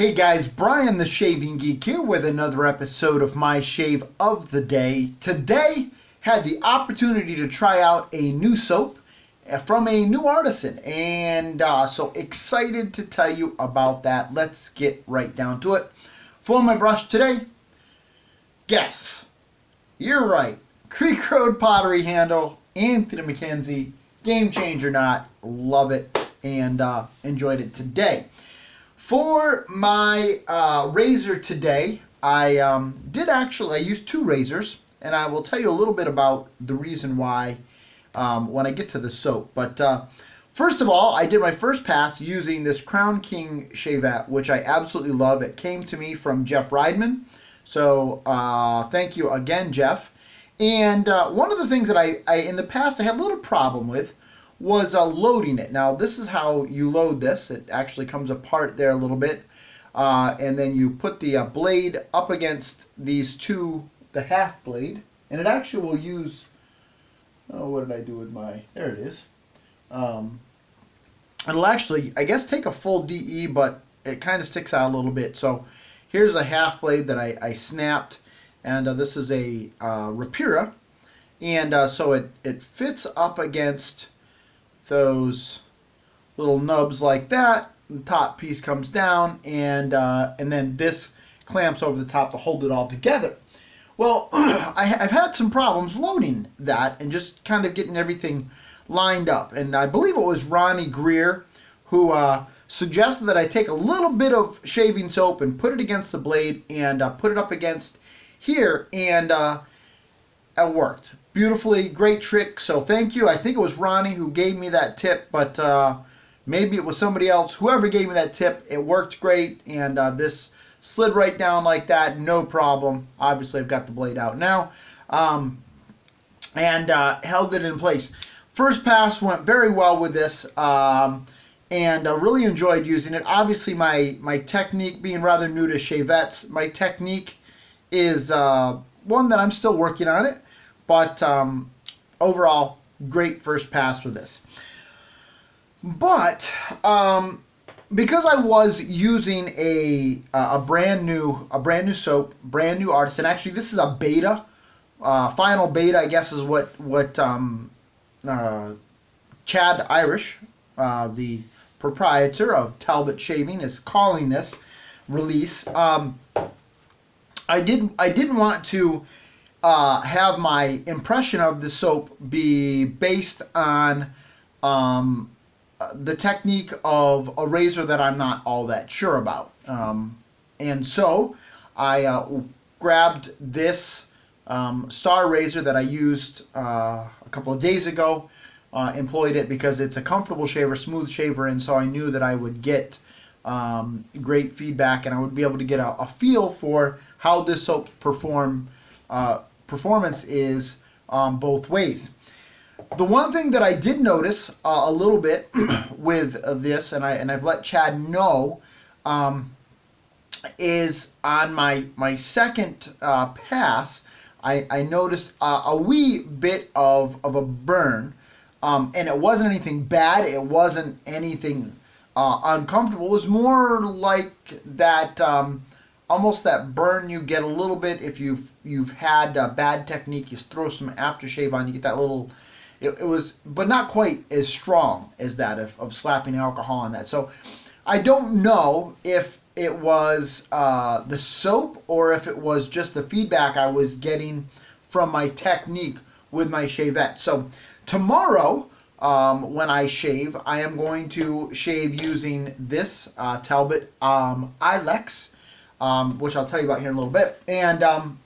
Hey guys, Brian the Shaving Geek here with another episode of my shave of the day. Today, had the opportunity to try out a new soap from a new artisan, and so excited to tell you about that. Let's get right down to it. For my brush today, guess. You're right. Creek Road Pottery handle, Anthony MacKenzie Game Changer knot. Love it and enjoyed it today. For my razor today, I used two razors, and I will tell you a little bit about the reason why when I get to the soap. But first of all, I did my first pass using this King Shavette, which I absolutely love. It came to me from Jeff Riedman, so thank you again, Jeff. And one of the things that I in the past I had a little problem with was loading it. Now this is how you load this. It actually comes apart there a little bit, and then you put the blade up against these two, the half blade, and it actually will use, oh, what did I do with my, there it is. It'll actually, I guess, take a full DE, but it kind of sticks out a little bit. So here's a half blade that I snapped, and this is a Rapira, and so it fits up against those little nubs like that. The top piece comes down, and then this clamps over the top to hold it all together. Well, I've had some problems loading that and just kind of getting everything lined up. And I believe it was Ronnie Greer who suggested that I take a little bit of shaving soap and put it against the blade and put it up against here, and it worked beautifully. Great trick, so thank you. I think it was Ronnie who gave me that tip, but maybe it was somebody else. Whoever gave me that tip, it worked great, and this slid right down like that, no problem. Obviously, I've got the blade out now, and held it in place. First pass went very well with this, and really enjoyed using it. Obviously, my technique, being rather new to shavettes, my technique is one that I'm still working on it, but overall, great first pass with this. But because I was using a brand new soap, brand new artisan. Actually, this is a beta, final beta, I guess, is what Chad Irish, the proprietor of Talbot Shaving, is calling this release. I didn't want to have my impression of the soap be based on the technique of a razor that I'm not all that sure about. And so I grabbed this Star razor that I used a couple of days ago, employed it because it's a comfortable shaver, smooth shaver, and so I knew that I would get great feedback, and I would be able to get a feel for how this soap's performance is both ways. The one thing that I did notice a little bit with this, and I've let Chad know, is on my second pass, I noticed a wee bit of a burn, and it wasn't anything bad. It wasn't anything uncomfortable. It was more like that, almost that burn you get a little bit if you've had bad technique. You throw some aftershave on, you get that little. It was, but not quite as strong as that of slapping alcohol on that. So I don't know if it was the soap or if it was just the feedback I was getting from my technique with my shavette. So tomorrow, when I shave, I am going to shave using this Talbot Ilex, which I'll tell you about here in a little bit. And I'm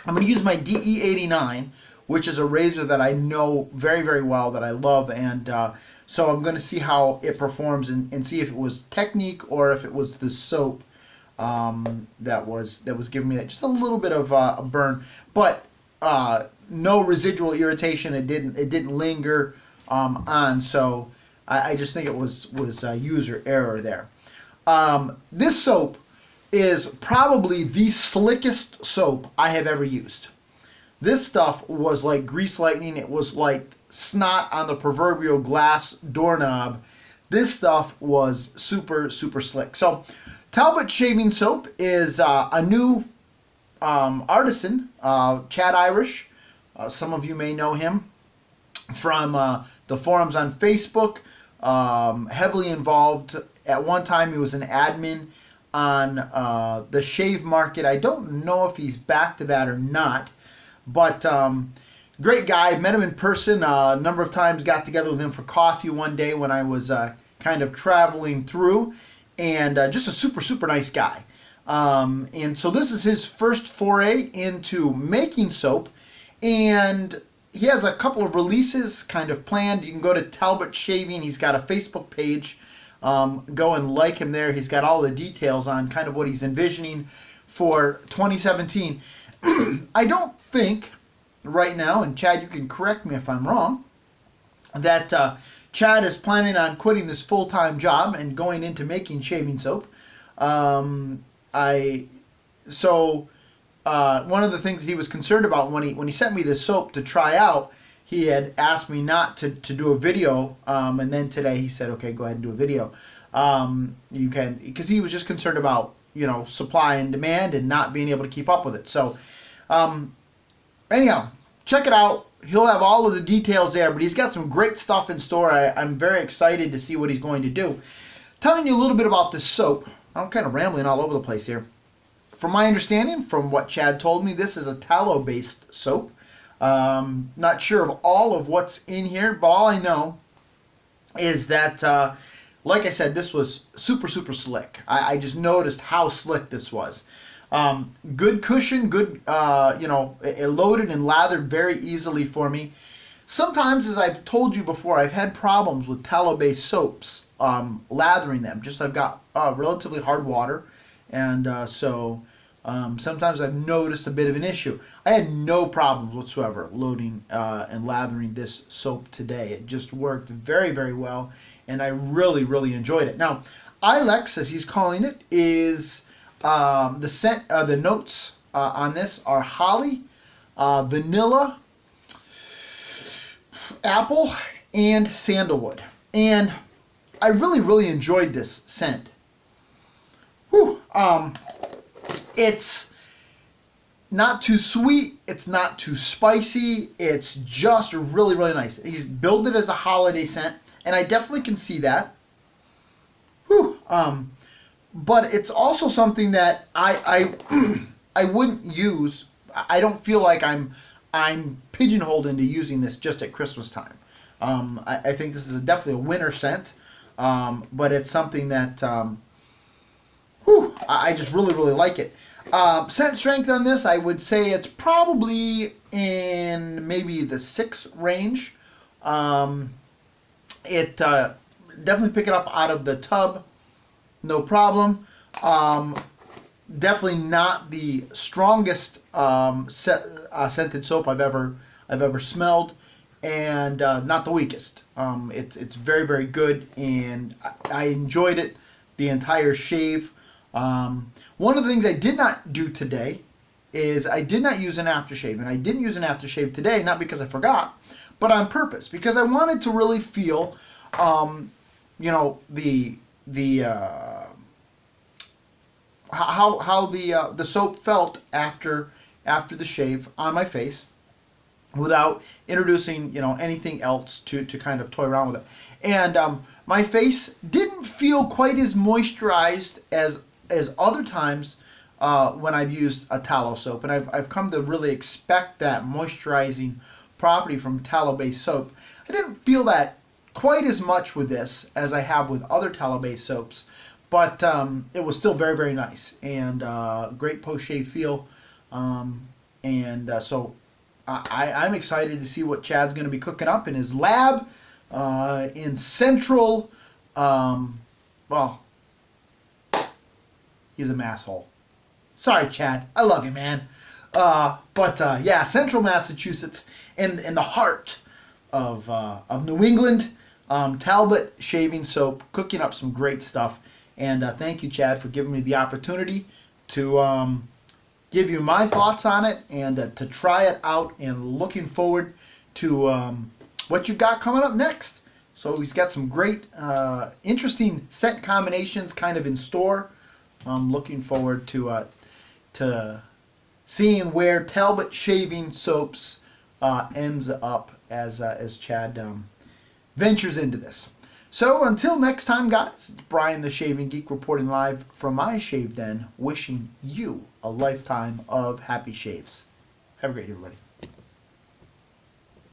going to use my DE89, which is a razor that I know very, very well, that I love. And so I'm going to see how it performs and see if it was technique or if it was the soap that was giving me that just a little bit of a burn. But no residual irritation. It didn't linger on. So I just think it was user error there. This soap is probably the slickest soap I have ever used. This stuff was like grease lightning. It was like snot on the proverbial glass doorknob. This stuff was super, super slick. So Talbot shaving soap is a new artisan, Chad Irish. Some of you may know him from the forums on Facebook. Heavily involved. At one time, he was an admin on the shave market. I don't know if he's back to that or not, but great guy. Met him in person a number of times. Got together with him for coffee one day when I was kind of traveling through, and just a super nice guy. And so this is his first foray into making soap, and he has a couple of releases kind of planned. You can go to Talbot Shaving. He's got a Facebook page. Go and like him there. He's got all the details on kind of what he's envisioning for 2017. I don't think right now, and Chad, you can correct me if I'm wrong, that Chad is planning on quitting his full-time job and going into making shaving soap. One of the things that he was concerned about when he sent me this soap to try out, he had asked me not to do a video, and then today he said, okay, go ahead and do a video. You can, because he was just concerned about, you know, supply and demand and not being able to keep up with it. So anyhow, check it out. He'll have all of the details there, but he's got some great stuff in store. I'm very excited to see what he's going to do. Telling you a little bit about this soap. I'm kind of rambling all over the place here. From my understanding, from what Chad told me, this is a tallow-based soap. Not sure of all of what's in here, but all I know is that, like I said, this was super slick. I just noticed how slick this was. Good cushion, good, you know, it loaded and lathered very easily for me. Sometimes, as I've told you before, I've had problems with tallow-based soaps, lathering them. Just I've got relatively hard water, and sometimes I've noticed a bit of an issue. I had no problems whatsoever loading and lathering this soap today. It just worked very well, and I really enjoyed it. Now, Ilex, as he's calling it, is the scent. The notes on this are holly, vanilla, apple, and sandalwood. And I really enjoyed this scent. Whew. It's not too sweet, it's not too spicy, it's just really nice. He's billed it as a holiday scent, and I definitely can see that. Whew. But it's also something that I wouldn't use. I don't feel like I'm pigeonholed into using this just at Christmas time. I think this is definitely a winter scent, but it's something that I just really like it. Scent strength on this, I would say it's probably in maybe the 6 range. Definitely pick it up out of the tub, no problem. Definitely not the strongest scented soap I've ever smelled, and not the weakest. It's very good, and I enjoyed it the entire shave. One of the things I did not do today is I did not use an aftershave, and I didn't use an aftershave today, not because I forgot, but on purpose, because I wanted to really feel, you know, how the soap felt after the shave on my face, without introducing, you know, anything else to kind of toy around with it. And my face didn't feel quite as moisturized as other times when I've used a tallow soap, and I've come to really expect that moisturizing property from tallow-based soap. I didn't feel that quite as much with this as I have with other tallow-based soaps, but it was still very nice, and great post-shave feel, so I'm excited to see what Chad's going to be cooking up in his lab in Central. Well, he's a masshole. Sorry, Chad. I love you, man. Yeah, Central Massachusetts, in the heart of New England. Talbot shaving soap, cooking up some great stuff. And thank you, Chad, for giving me the opportunity to give you my thoughts on it and to try it out, and looking forward to what you've got coming up next. So he's got some great, interesting scent combinations kind of in store I'm looking forward to seeing where Talbot shaving soaps ends up as Chad ventures into this. So until next time, guys, Brian the Shaving Geek reporting live from my shave den, wishing you a lifetime of happy shaves. Have a great day, everybody.